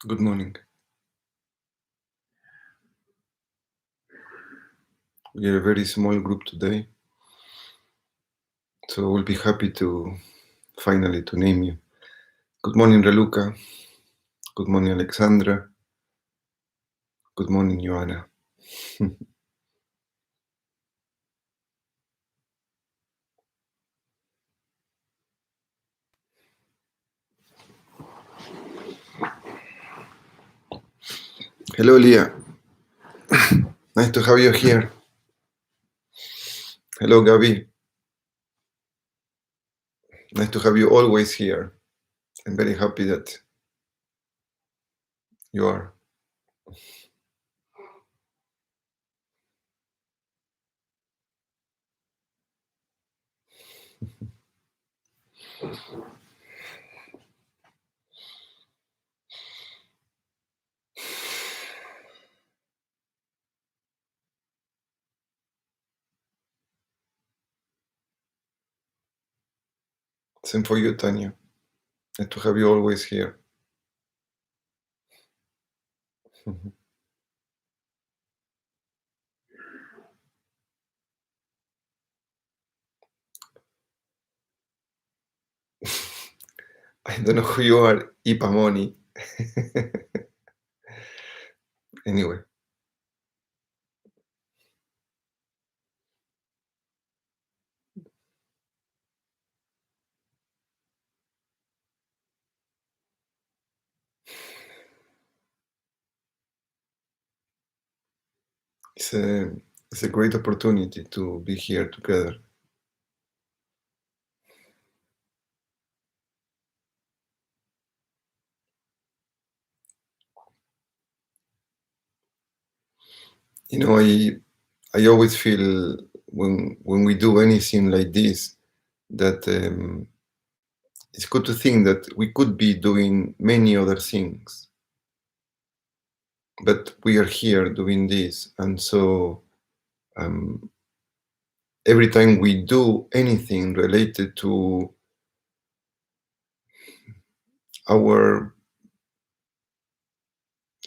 Good morning. We are a very small group today, so we'll be happy to finally to name you. Good morning, Raluca. Good morning, Alexandra. Good morning, Joanna. Hello, Leah. Nice to have you here. Hello, Gabi. Nice to have you always here. I'm very happy that you are. Same for you, Tanya. Nice to have you always here. I don't know who you are, Ipamoni. Anyway. It's a great opportunity to be here together. You know, I always feel when we do anything like this that it's good to think that we could be doing many other things, but we are here doing this, and so every time we do anything related to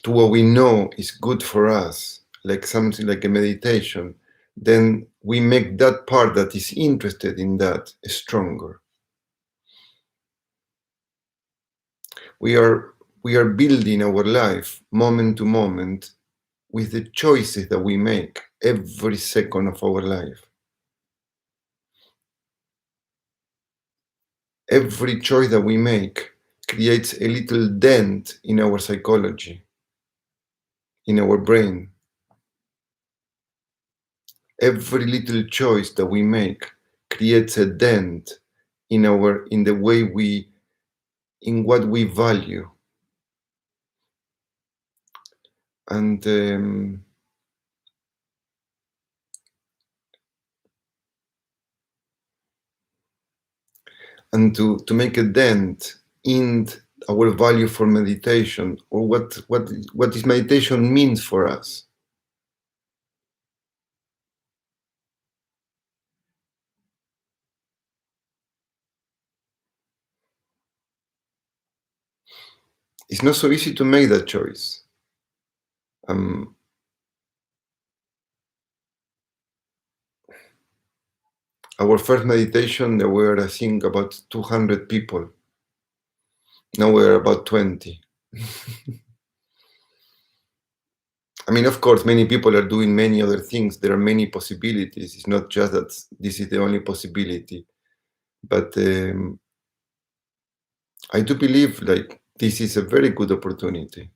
what we know is good for us, like something like a meditation, then we make that part that is interested in that stronger. We are building our life moment to moment with the choices that we make every second of our life. Every choice that we make creates a little dent in our psychology, in our brain. Every little choice that we make creates a dent in the way in what we value. And to make a dent in our value for meditation, or what this meditation means for us. It's not so easy to make that choice. Our first meditation, there were, I think, about 200 people. Now we're about 20. I mean, of course, many people are doing many other things. There are many possibilities. It's not just that this is the only possibility. But I do believe like this is a very good opportunity.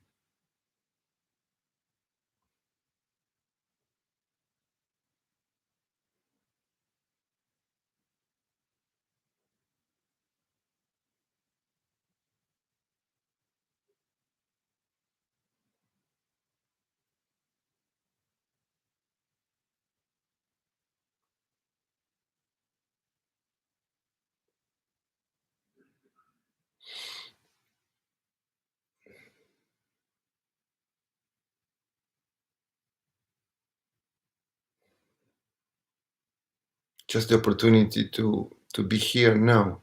Just the opportunity to be here now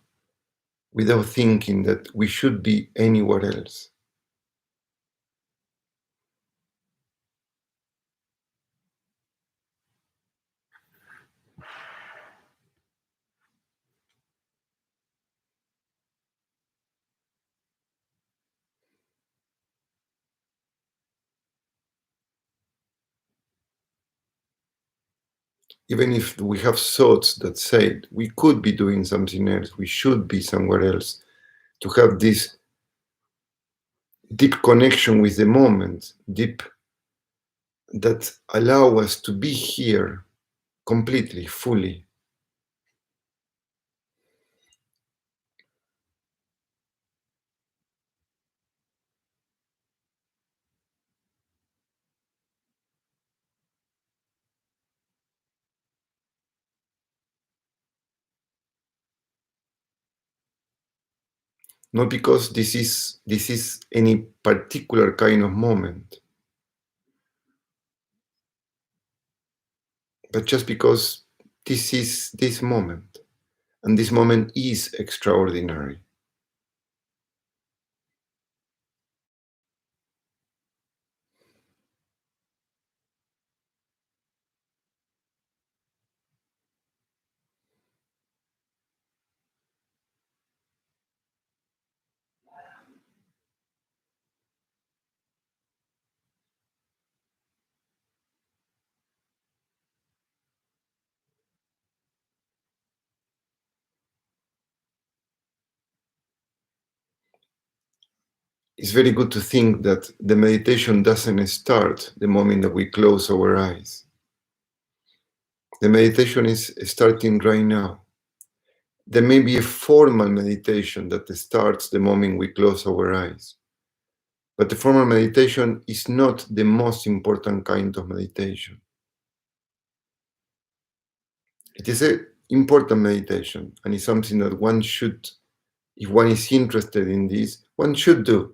without thinking that we should be anywhere else. Even if we have thoughts that say we could be doing something else, we should be somewhere else, to have this deep connection with the moment, deep, that allow us to be here completely, fully. Not because this is any particular kind of moment, but just because this is this moment, and this moment is extraordinary. It's very good to think that the meditation doesn't start the moment that we close our eyes. The meditation is starting right now. There may be a formal meditation that starts the moment we close our eyes. But the formal meditation is not the most important kind of meditation. It is an important meditation, and it's something that one should, if one is interested in this, one should do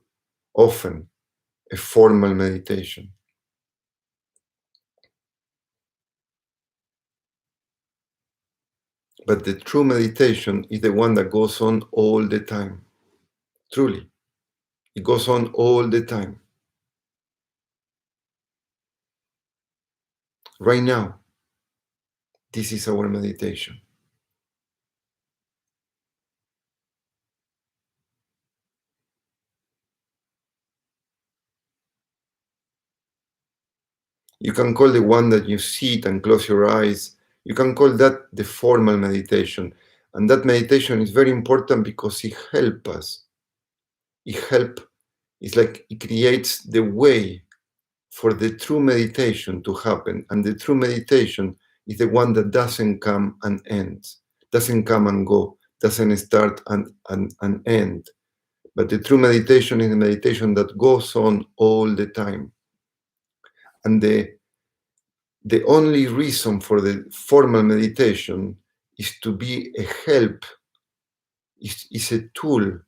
often, a formal meditation. But the true meditation is the one that goes on all the time. Truly. It goes on all the time. Right now, this is our meditation. You can call the one that you sit and close your eyes, you can call that the formal meditation. And that meditation is very important because it helps us. It's like it creates the way for the true meditation to happen. And the true meditation is the one that doesn't come and end, doesn't come and go, doesn't start and end. But the true meditation is a meditation that goes on all the time. And the only reason for the formal meditation is to be a help, is a tool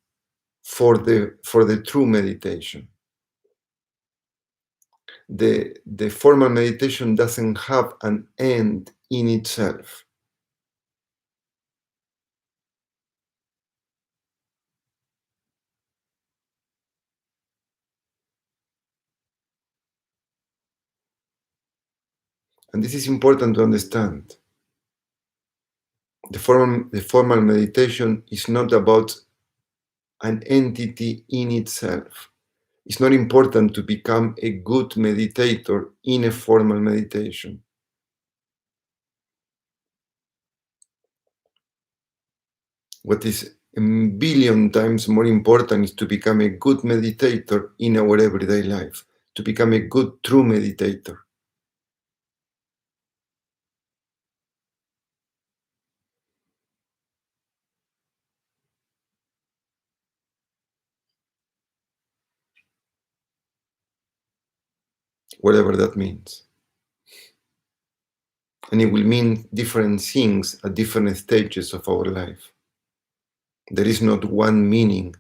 for the true meditation. The formal meditation doesn't have an end in itself. And this is important to understand. The formal meditation is not about an entity in itself. It's not important to become a good meditator in a formal meditation. What is a billion times more important is to become a good meditator in our everyday life, to become a good true meditator. Whatever that means. And it will mean different things at different stages of our life. There is not one meaning.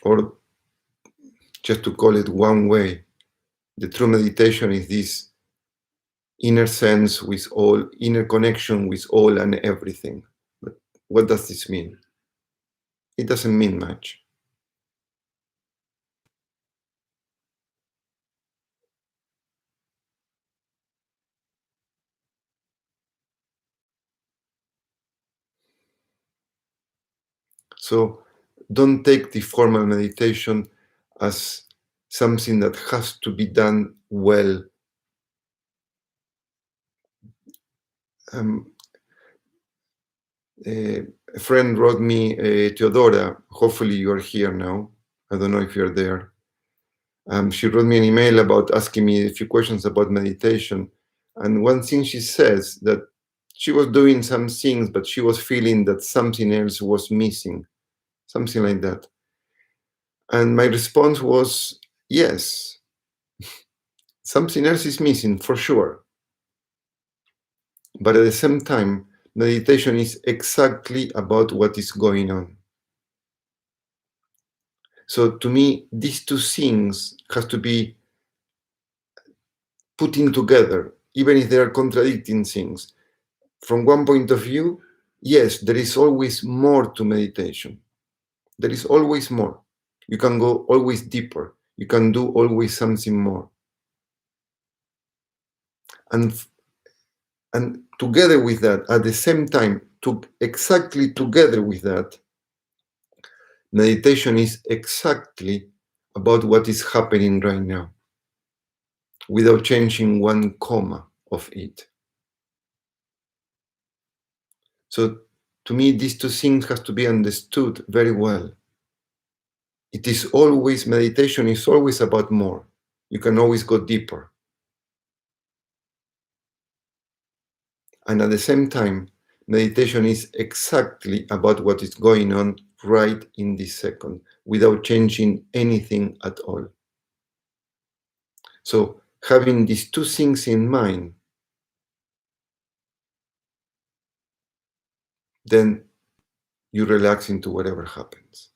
Or just to call it one way, the true meditation is this inner sense with all, inner connection with all and everything. But what does this mean? It doesn't mean much. So don't take the formal meditation as something that has to be done well. A friend wrote me, Teodora, hopefully you're here now. I don't know if you're there. She wrote me an email about asking me a few questions about meditation. And one thing she says that she was doing some things, but she was feeling that something else was missing, something like that. And my response was, yes, something else is missing for sure. But at the same time, meditation is exactly about what is going on. So to me, these two things have to be putting together, even if they are contradicting things. From one point of view, yes, there is always more to meditation. There is always more. You can go always deeper. You can do always something more. And together with that, at the same time, exactly together with that, meditation is exactly about what is happening right now, without changing one comma of it. So to me, these two things have to be understood very well. It is always, meditation is always about more. You can always go deeper. And at the same time, meditation is exactly about what is going on right in this second, without changing anything at all. So having these two things in mind, then you relax into whatever happens.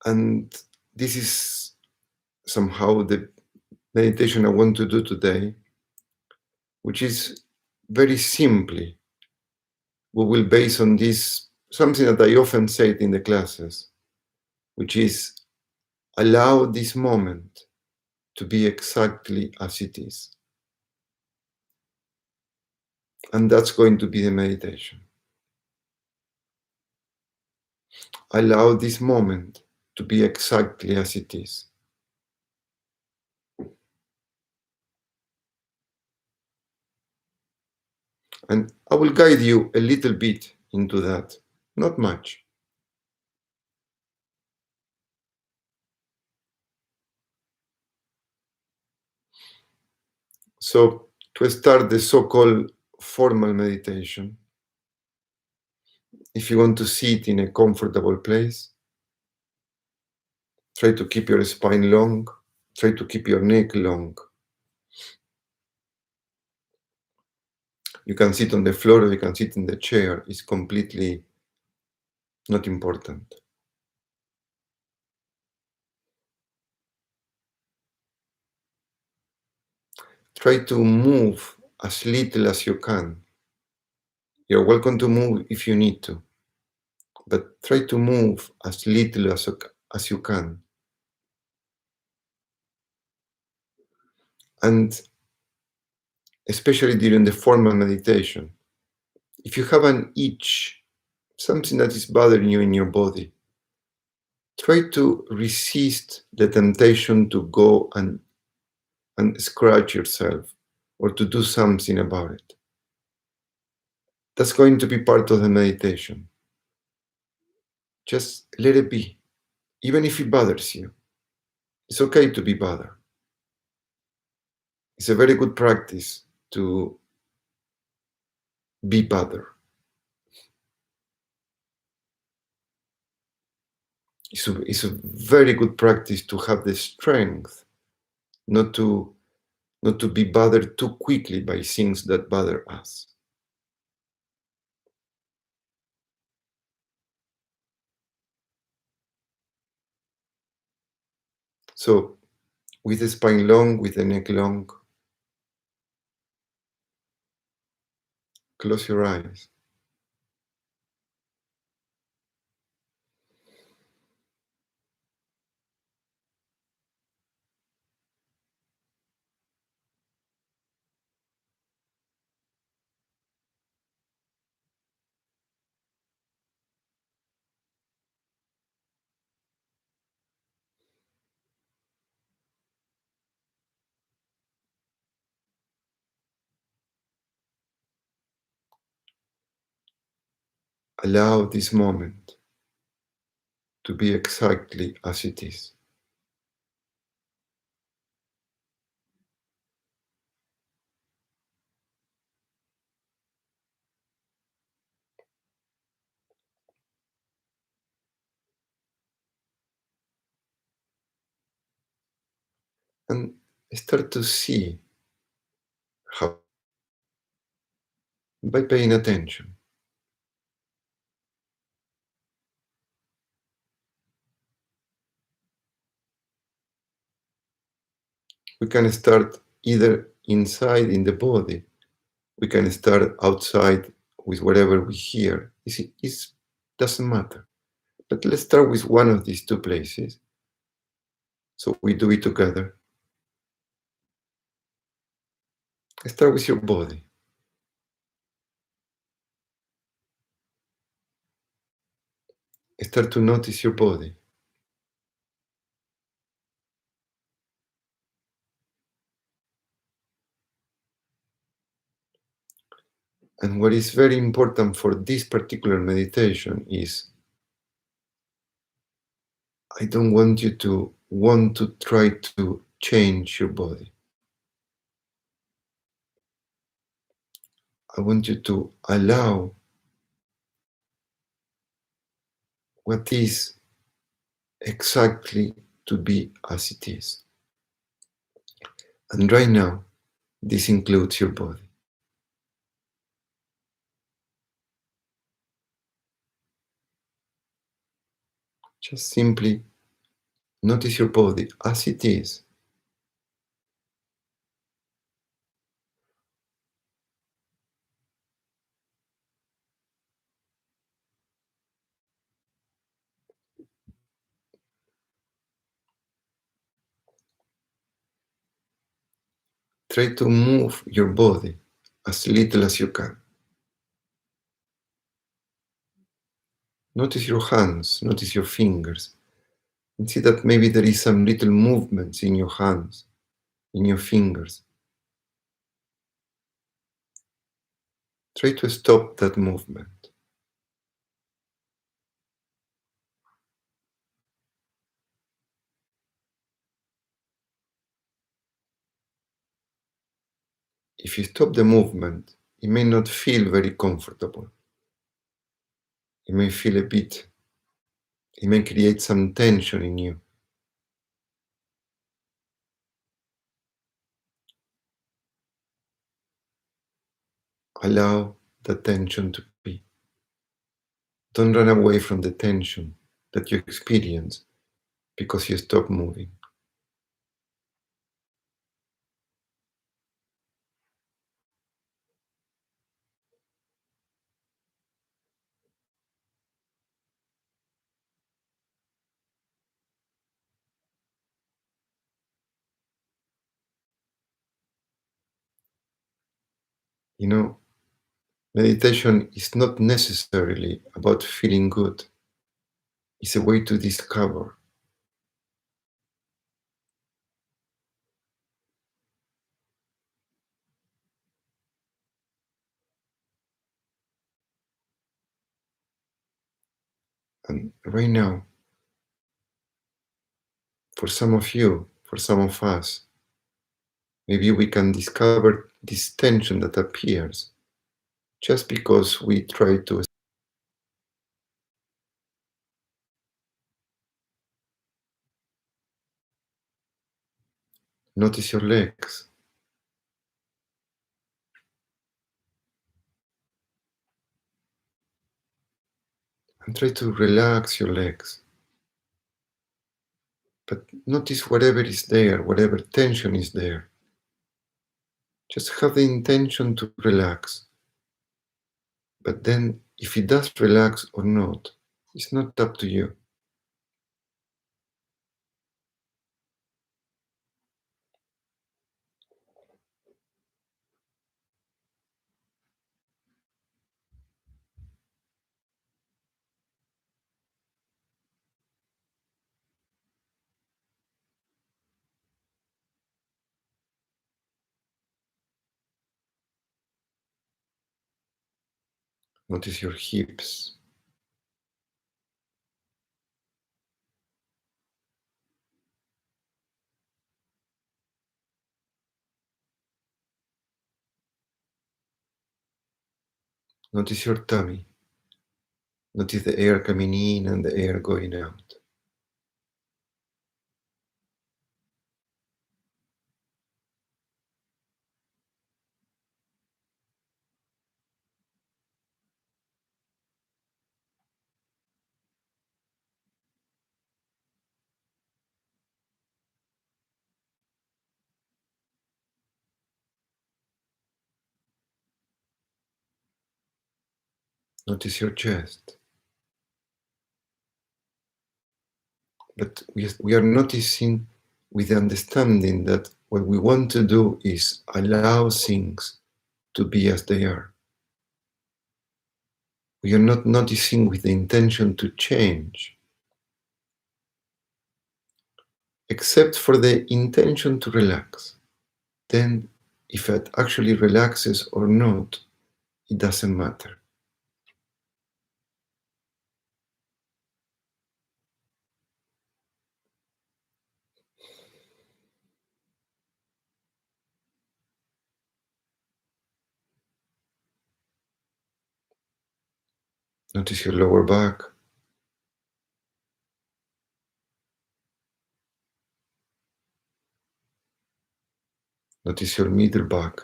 And this is somehow the meditation I want to do today, which is very simply, we will base on this, something that I often say in the classes, which is allow this moment to be exactly as it is. And that's going to be the meditation. Allow this moment to be exactly as it is. And I will guide you a little bit into that, not much. So to start the so-called formal meditation. If you want to sit in a comfortable place, try to keep your spine long, try to keep your neck long. You can sit on the floor or you can sit in the chair. It's completely not important. Try to move as little as you can. You're welcome to move if you need to, but try to move as little as you can. And especially during the formal meditation, if you have an itch, something that is bothering you in your body, try to resist the temptation to go and scratch yourself or to do something about it. That's going to be part of the meditation. Just let it be, even if it bothers you. It's okay to be bothered. It's a very good practice to be bothered. It's a very good practice to have the strength not to be bothered too quickly by things that bother us. So, with the spine long, with the neck long, close your eyes. Allow this moment to be exactly as it is. And start to see how, by paying attention. We can start either inside in the body, we can start outside with whatever we hear. It doesn't matter. But let's start with one of these two places. So we do it together. Start with your body. Start to notice your body. And what is very important for this particular meditation is I don't want you to want to try to change your body. I want you to allow what is exactly to be as it is. And right now, this includes your body. Just simply notice your body as it is. Try to move your body as little as you can. Notice your hands, notice your fingers, and see that maybe there is some little movements in your hands, in your fingers. Try to stop that movement. if you stop the movement, it may not feel very comfortable. It may feel a bit, it may create some tension in you. Allow the tension to be. Don't run away from the tension that you experience because you stop moving. You know, meditation is not necessarily about feeling good. It's a way to discover. And right now, for some of you, for some of us, maybe we can discover this tension that appears just because we try to notice your legs and try to relax your legs. But notice whatever is there, whatever tension is there. Just have the intention to relax. But then, if it does relax or not, it's not up to you. Notice your hips. Notice your tummy. Notice the air coming in and the air going out. Notice your chest. But we are noticing with the understanding that what we want to do is allow things to be as they are. We are not noticing with the intention to change, except for the intention to relax. Then, if it actually relaxes or not, it doesn't matter. Notice your lower back. Notice your middle back.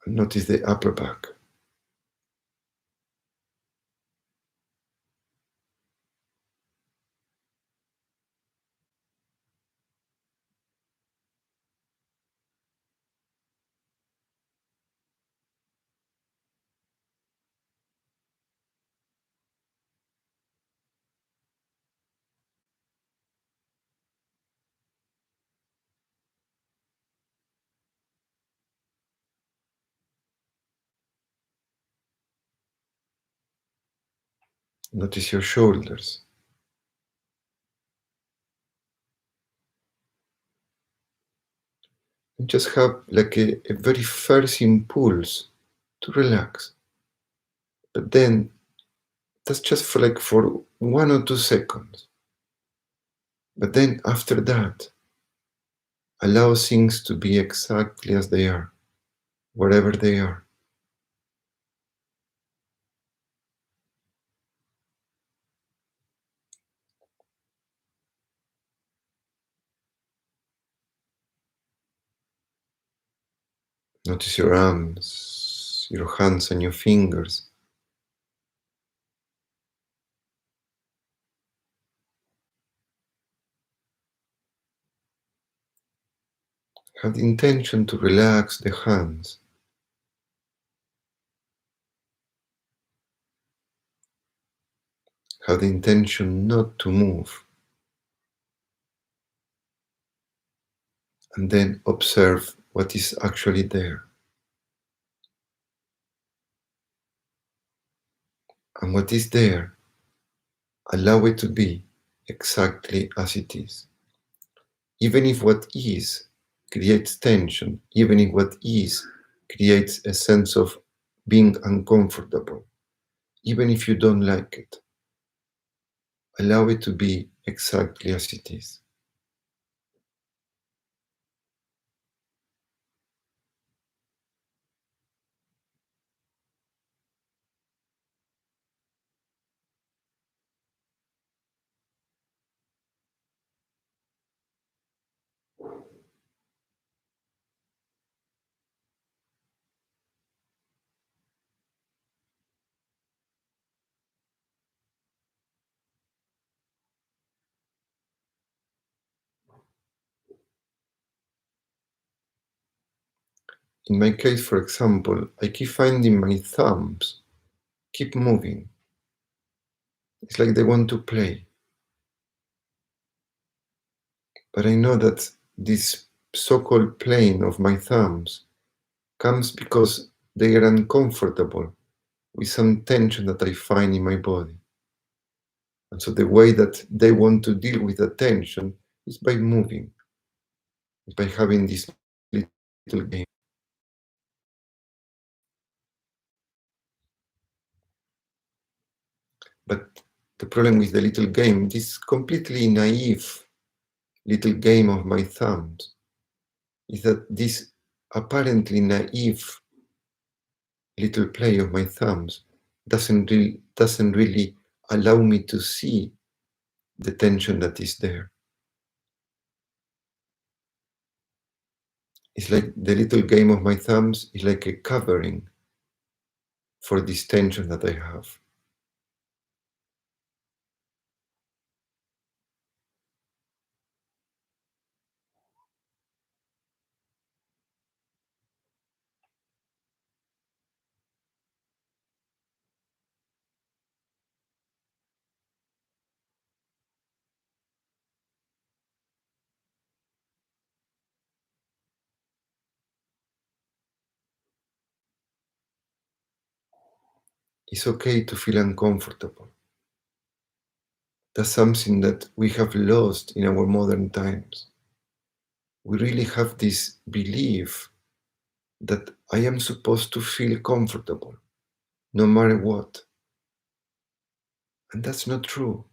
And notice the upper back. Notice your shoulders. And just have like a very first impulse to relax. But then that's just for 1 or 2 seconds. But then after that, Allow things to be exactly as they are, wherever they are. Notice your arms, your hands, and your fingers. Have the intention to relax the hands. Have the intention not to move. And then observe what is actually there. And what is there, allow it to be exactly as it is. Even if what is creates tension, even if what is creates a sense of being uncomfortable, even if you don't like it, allow it to be exactly as it is. In my case, for example, I keep finding my thumbs keep moving. It's like they want to play. But I know that this so-called playing of my thumbs comes because they are uncomfortable with some tension that I find in my body. And so the way that they want to deal with the tension is by moving, is by having this little game. But the problem with the little game, this completely naive little game of my thumbs, is that this apparently naive little play of my thumbs doesn't really allow me to see the tension that is there. It's like the little game of my thumbs is like a covering for this tension that I have. It's okay to feel uncomfortable. That's something that we have lost in our modern times. We really have this belief that I am supposed to feel comfortable no matter what. And that's not true.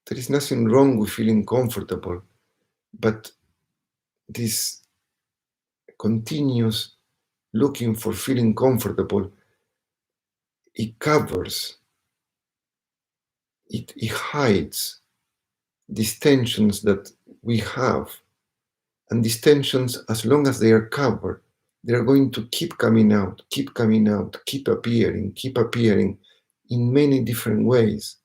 There is nothing wrong with feeling comfortable, but this continuous looking for feeling comfortable, it covers, it hides these tensions that we have. And these tensions, as long as they are covered, they're going to keep coming out, keep appearing in many different ways.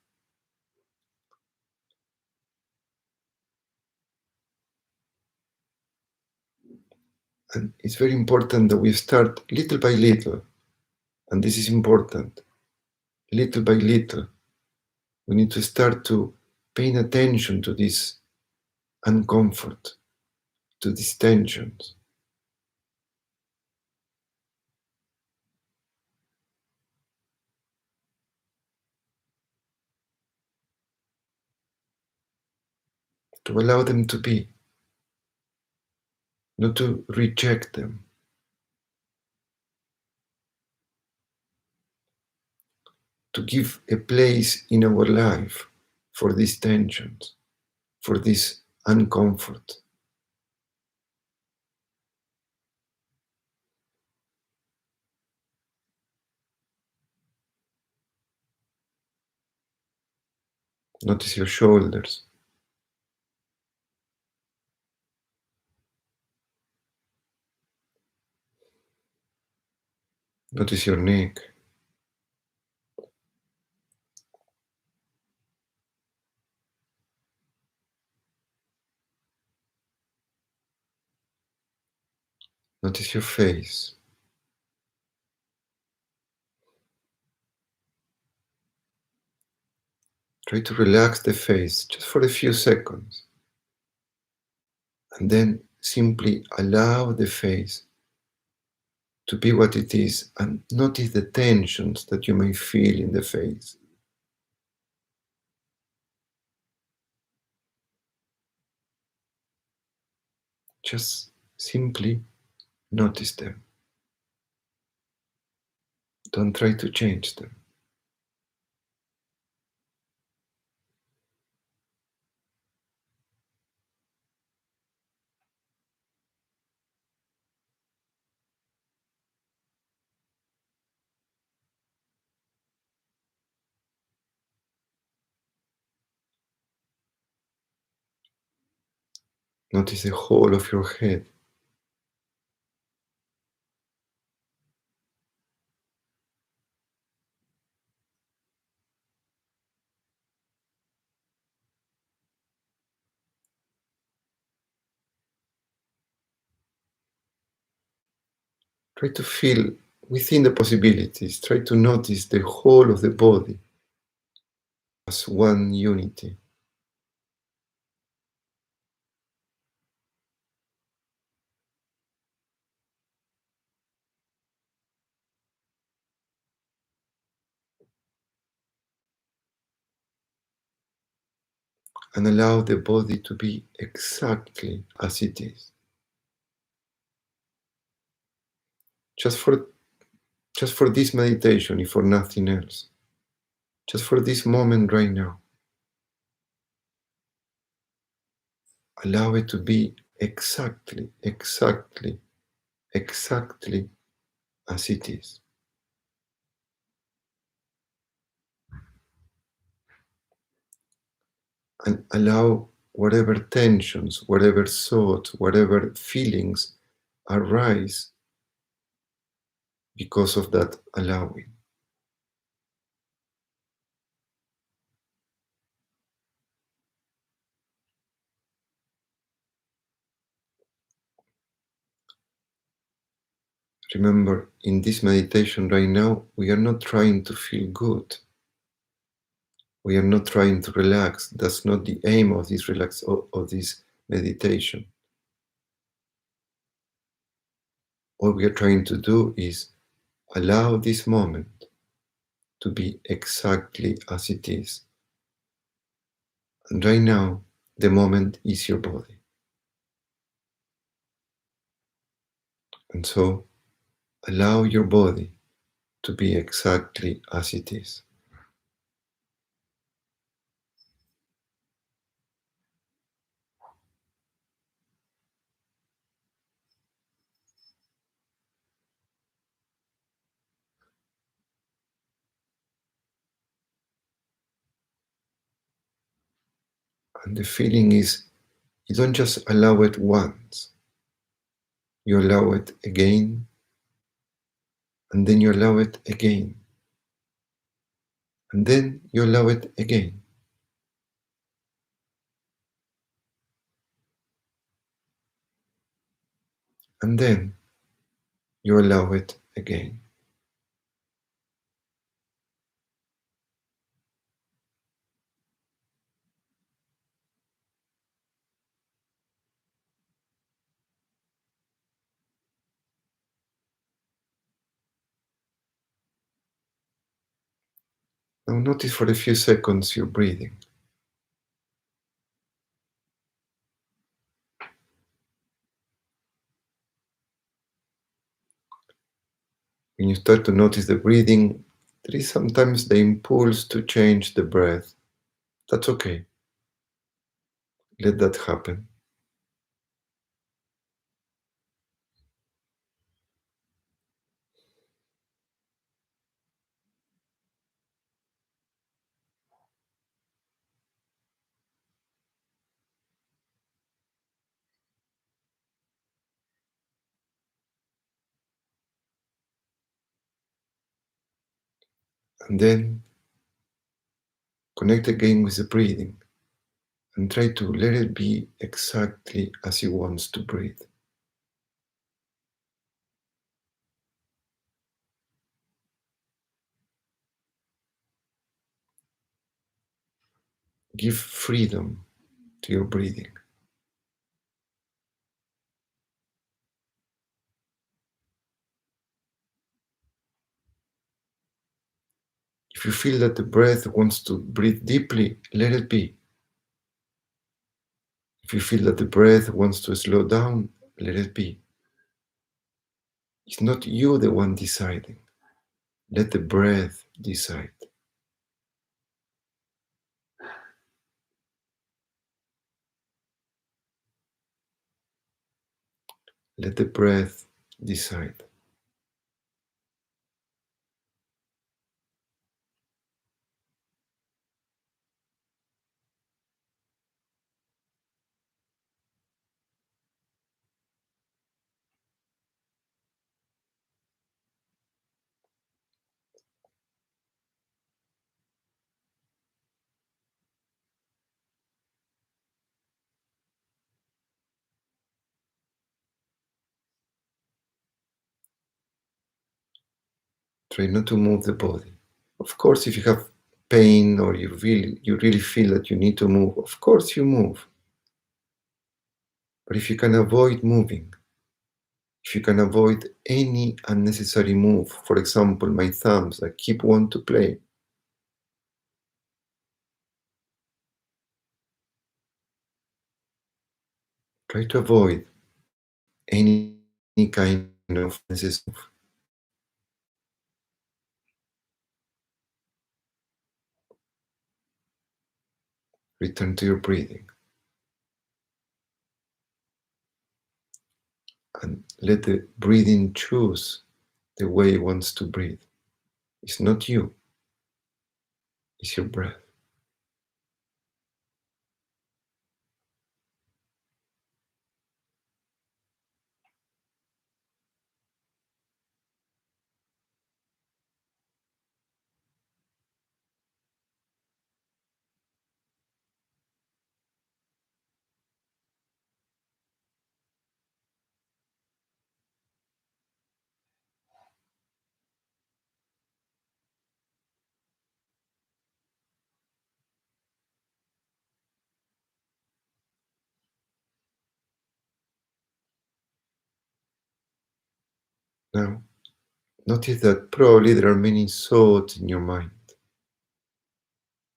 And it's very important that we start little by little, and this is important, little by little. We need to start to paying attention to this uncomfort, to these tensions. To allow them to be, not to reject them, to give a place in our life for these tensions. for this uncomfort. Notice your shoulders. Notice your neck. Notice your face. Try to relax the face just for a few seconds. And then simply allow the face to be what it is and notice the tensions that you may feel in the face. Just simply notice them. Don't try to change them. Notice the whole of your head. Try to feel within the possibilities. Try to notice the whole of the body as one unity. And allow the body to be exactly as it is. Just for this meditation, if for nothing else. Just for this moment right now. Allow it to be exactly as it is. And allow whatever tensions, whatever thoughts, whatever feelings arise because of that allowing. Remember, in this meditation right now, we are not trying to feel good. We are not trying to relax. That's not the aim of this of this meditation. All we are trying to do is allow this moment to be exactly as it is. And right now, the moment is your body. And so, allow your body to be exactly as it is. And the feeling is, you don't just allow it once, you allow it again, and then you allow it again, and then you allow it again. And then you allow it again. Now notice for a few seconds your breathing. When you start to notice the breathing, there is sometimes the impulse to change the breath. That's okay. Let that happen. And then connect again with the breathing and try to let it be exactly as you want to breathe. Give freedom to your breathing. If you feel that the breath wants to breathe deeply, let it be. If you feel that the breath wants to slow down, let it be. It's not you the one deciding. Let the breath decide. Let the breath decide. Try not to move the body. Of course, if you have pain or you really feel that you need to move, of course you move. But if you can avoid moving, if you can avoid any unnecessary move, for example, my thumbs, I keep want to play. Try to avoid any kind of necessary move. Return to your breathing and let the breathing choose the way it wants to breathe. It's not you, it's your breath. Now, notice that probably there are many thoughts in your mind.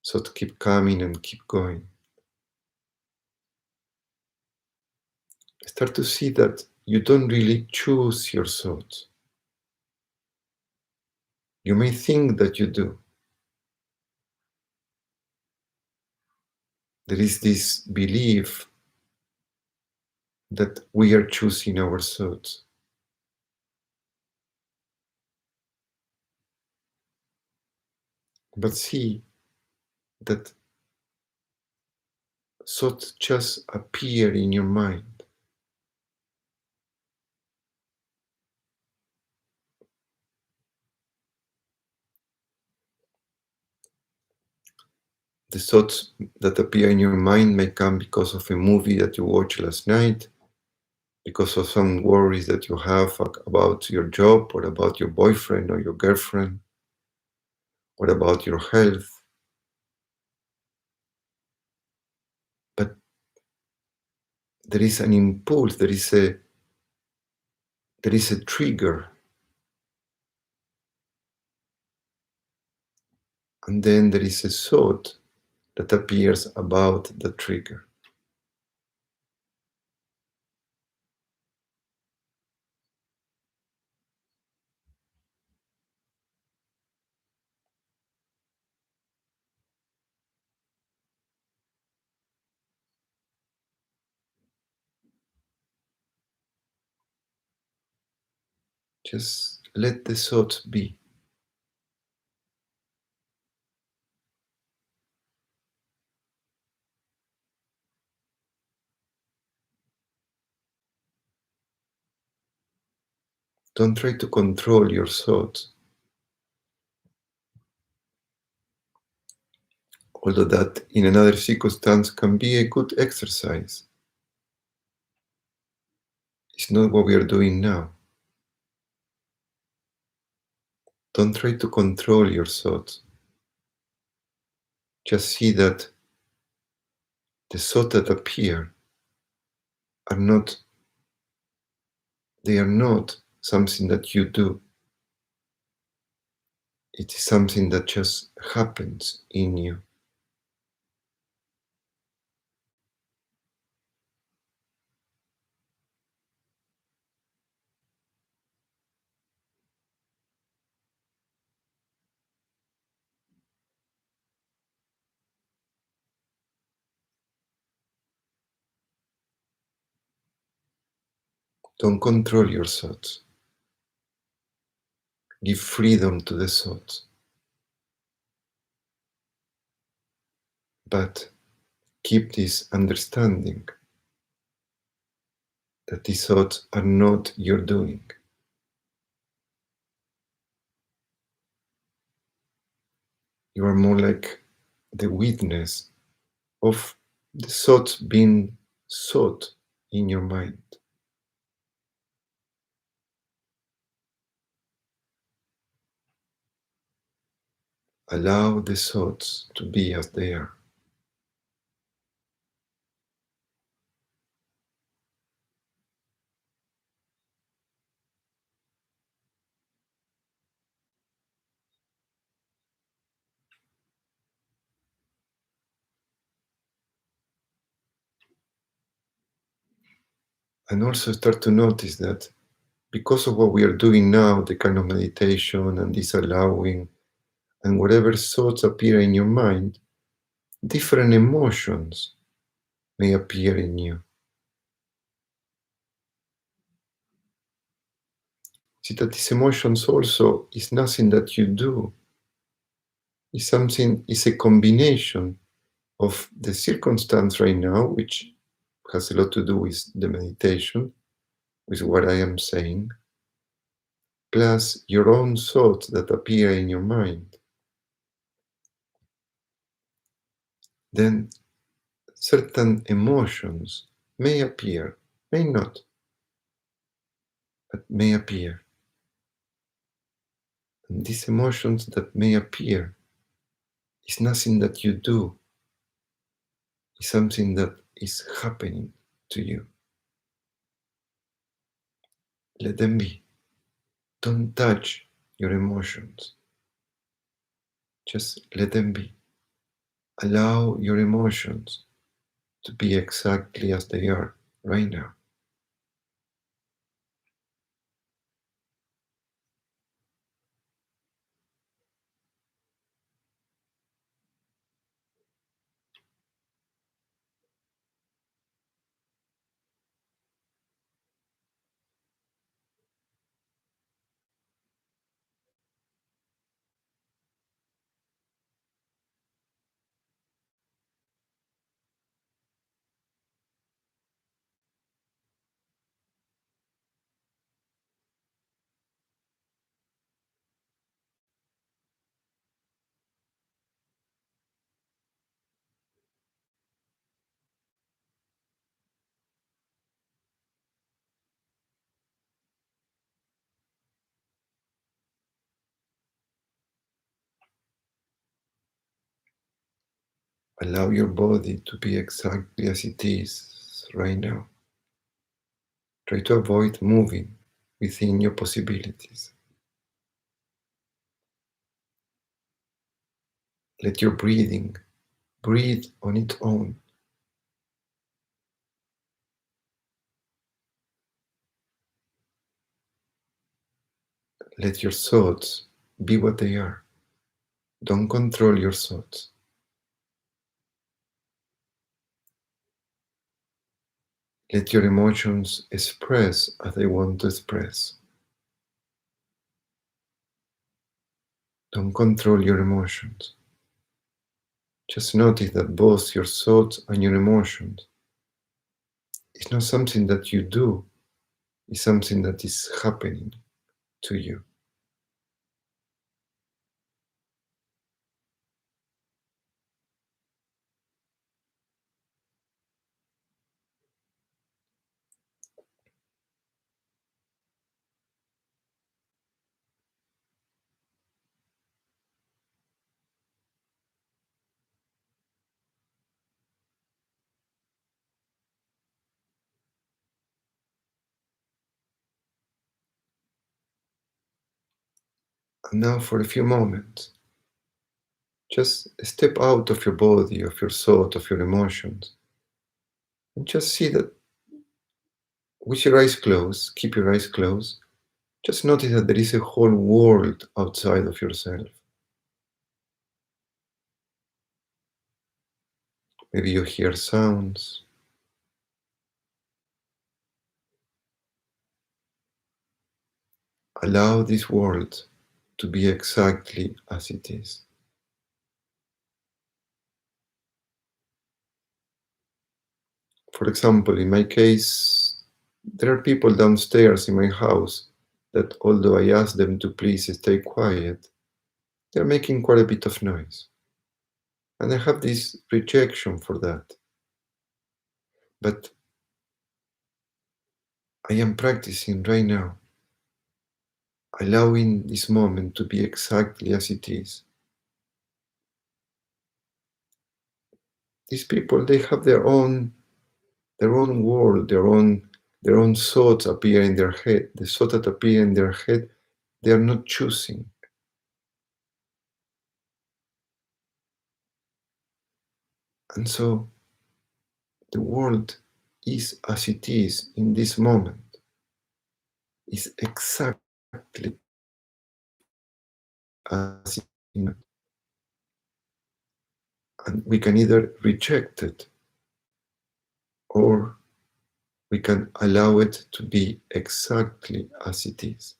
Thoughts keep coming and keep going. Start to see that you don't really choose your thoughts. You may think that you do. There is this belief that we are choosing our thoughts. But see that thoughts just appear in your mind. The thoughts that appear in your mind may come because of a movie that you watched last night, because of some worries that you have about your job or about your boyfriend or your girlfriend or about your health. But there is an impulse, there is a trigger, and then there is a thought that appears about the trigger. Just let the thoughts be. Don't try to control your thoughts, although that in another circumstance can be a good exercise. It's not what we are doing now. Don't try to control your thoughts. Just see that the thoughts that appear are not, they are not something that you do. It is something that just happens in you. Don't control your thoughts. Give freedom to the thoughts. But keep this understanding that these thoughts are not your doing. You are more like the witness of the thoughts being thought in your mind. Allow the thoughts to be as they are. And also start to notice that because of what we are doing now, the kind of meditation and this allowing, and whatever thoughts appear in your mind, different emotions may appear in you. See that these emotions also is nothing that you do. It's something, it's a combination of the circumstance right now, which has a lot to do with the meditation, with what I am saying, plus your own thoughts that appear in your mind. Then certain emotions may appear, may not, but may appear. And these emotions that may appear is nothing that you do, it's something that is happening to you. Let them be. Don't touch your emotions. Just let them be. Allow your emotions to be exactly as they are right now. Allow your body to be exactly as it is right now. Try to avoid moving within your possibilities. Let your breathing breathe on its own. Let your thoughts be what they are. Don't control your thoughts. Let your emotions express as they want to express. Don't control your emotions. Just notice that both your thoughts and your emotions is not something that you do, it's something that is happening to you. And now, for a few moments, just step out of your body, of your thought, of your emotions, and just see that with your eyes closed, keep your eyes closed, just notice that there is a whole world outside of yourself. Maybe you hear sounds. Allow this world to be exactly as it is. For example, in my case, there are people downstairs in my house that, although I ask them to please stay quiet, they're making quite a bit of noise. And I have this rejection for that. But I am practicing right now, allowing this moment to be exactly as it is. These people, they have their own world, their own thoughts appear in their head. The thoughts that appear in their head, they are not choosing. And so the world is as it is in this moment, is exactly as it is. And we can either reject it or we can allow it to be exactly as it is.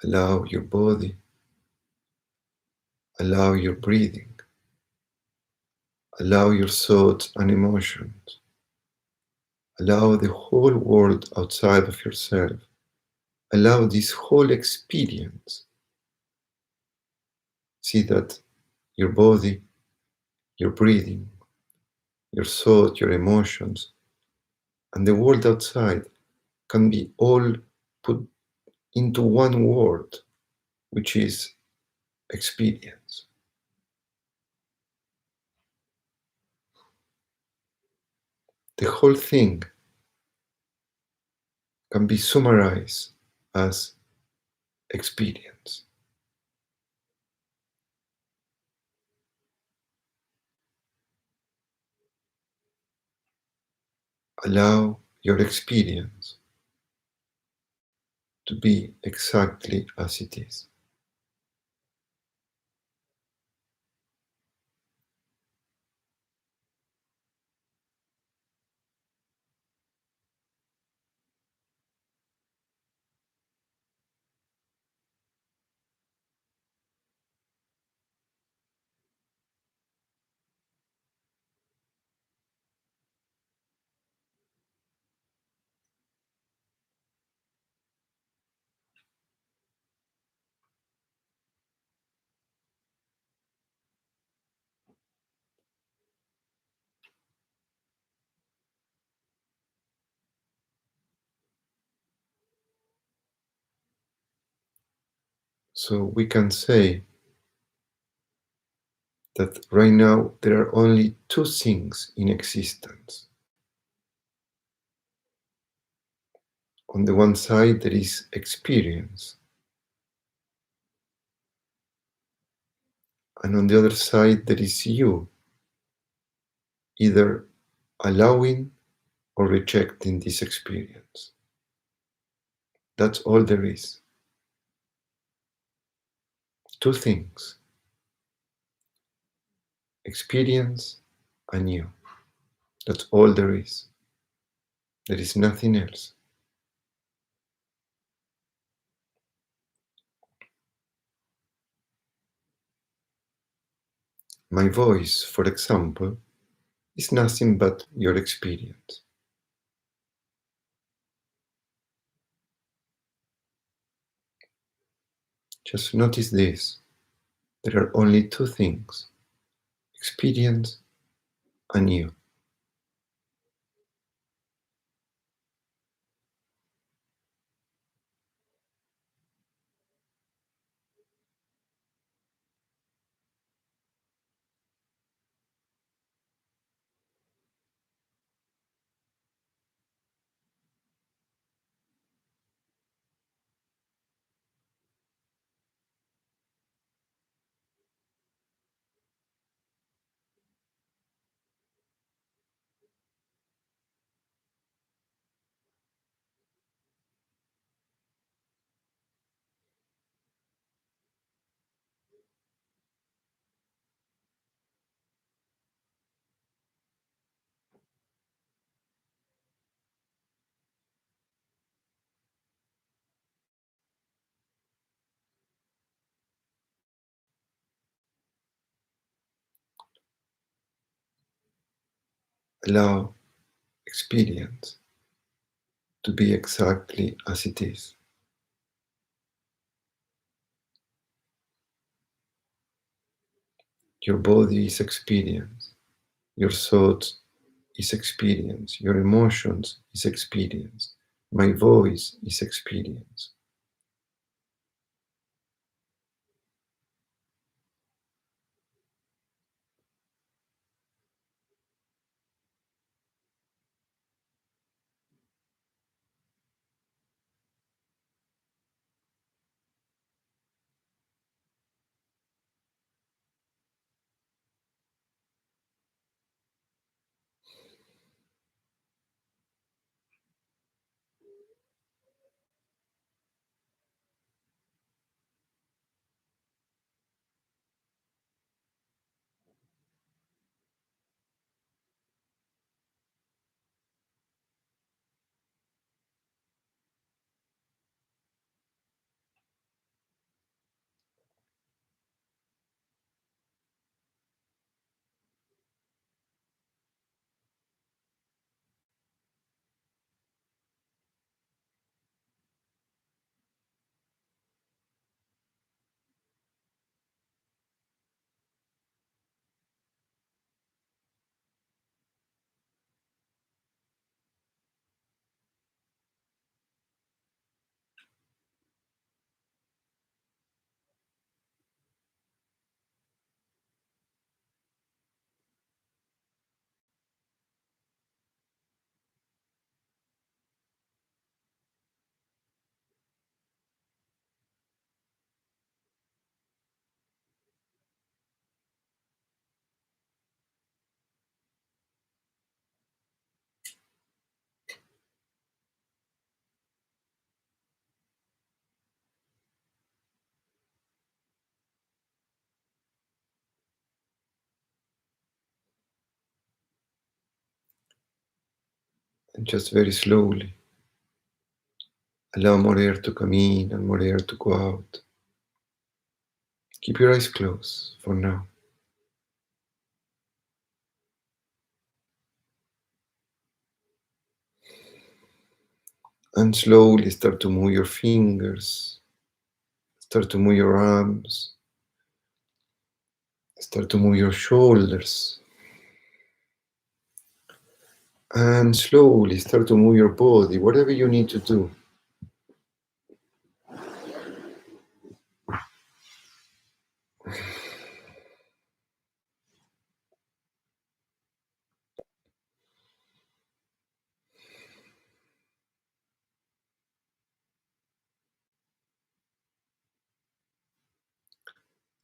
Allow your body, allow your breathing, allow your thoughts and emotions, allow the whole world outside of yourself, allow this whole experience. See that your body, your breathing, your thought, your emotions, and the world outside can be all put into one word, which is experience. The whole thing can be summarized as experience. Allow your experience to be exactly as it is. So we can say that right now there are only two things in existence. On the one side, there is experience, and on the other side, there is you, either allowing or rejecting this experience. That's all there is. Two things: experience and you. That's all there is. There is nothing else. My voice, for example, is nothing but your experience. Just notice this. There are only two things: experience and you. Allow experience to be exactly as it is. Your body is experience. Your thoughts is experience. Your emotions is experience. My voice is experience. And just very slowly, allow more air to come in and more air to go out. Keep your eyes closed for now. And slowly start to move your fingers, start to move your arms, start to move your shoulders, and slowly start to move your body, whatever you need to do.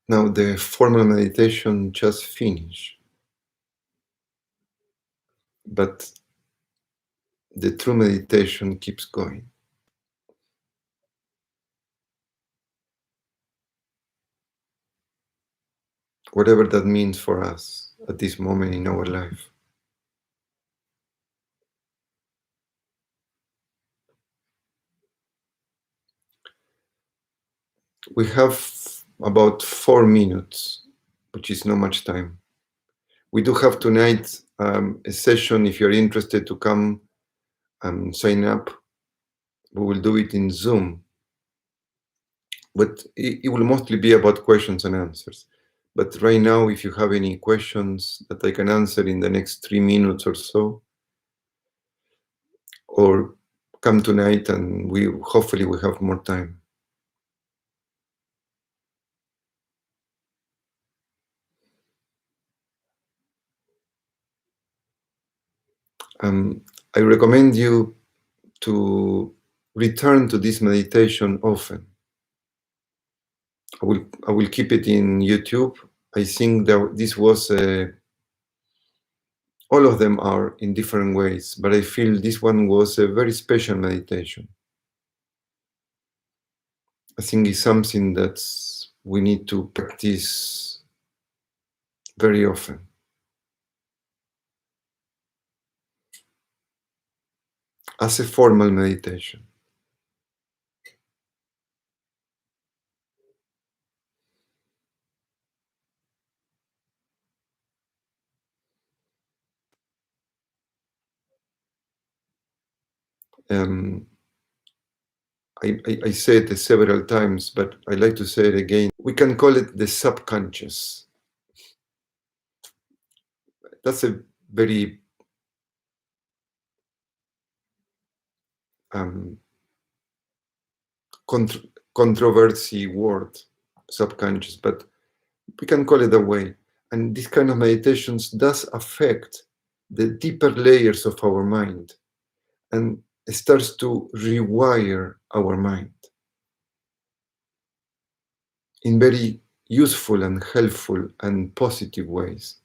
Now the formal meditation just finished, but the true meditation keeps going. Whatever that means for us at this moment in our life. We have about 4 minutes, which is not much time. We do have tonight a session. If you're interested to come and sign up, we will do it in Zoom. But it will mostly be about questions and answers. But right now, if you have any questions that I can answer in the next 3 minutes or so, or come tonight and hopefully we have more time. I recommend you to return to this meditation often. I will keep it in YouTube. I think that this was all of them are in different ways, but I feel this one was a very special meditation. I think it's something that we need to practice very often. As a formal meditation. I said it several times, but I like to say it again. We can call it the subconscious. That's a very controversy word, subconscious, but we can call it that way. And this kind of meditations does affect the deeper layers of our mind and starts to rewire our mind in very useful and helpful and positive ways.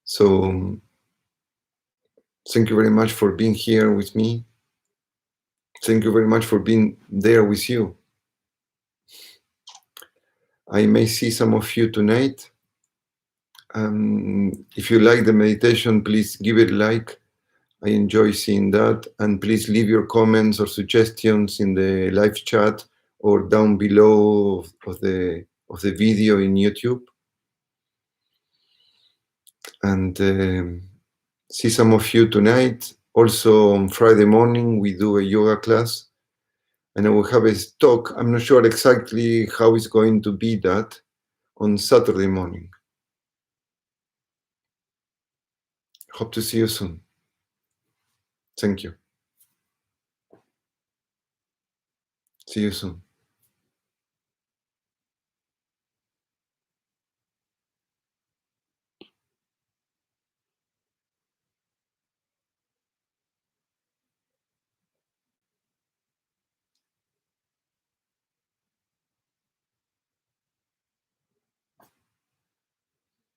So thank you very much for being here with me. Thank you very much for being there with you. I may see some of you tonight. If you like the meditation, please give it a like. I enjoy seeing that. And please leave your comments or suggestions in the live chat or down below of the video in YouTube. And see some of you tonight. Also on Friday morning, we do a yoga class. And I will have a talk. I'm not sure exactly how it's going to be that on Saturday morning. Hope to see you soon. Thank you. See you soon.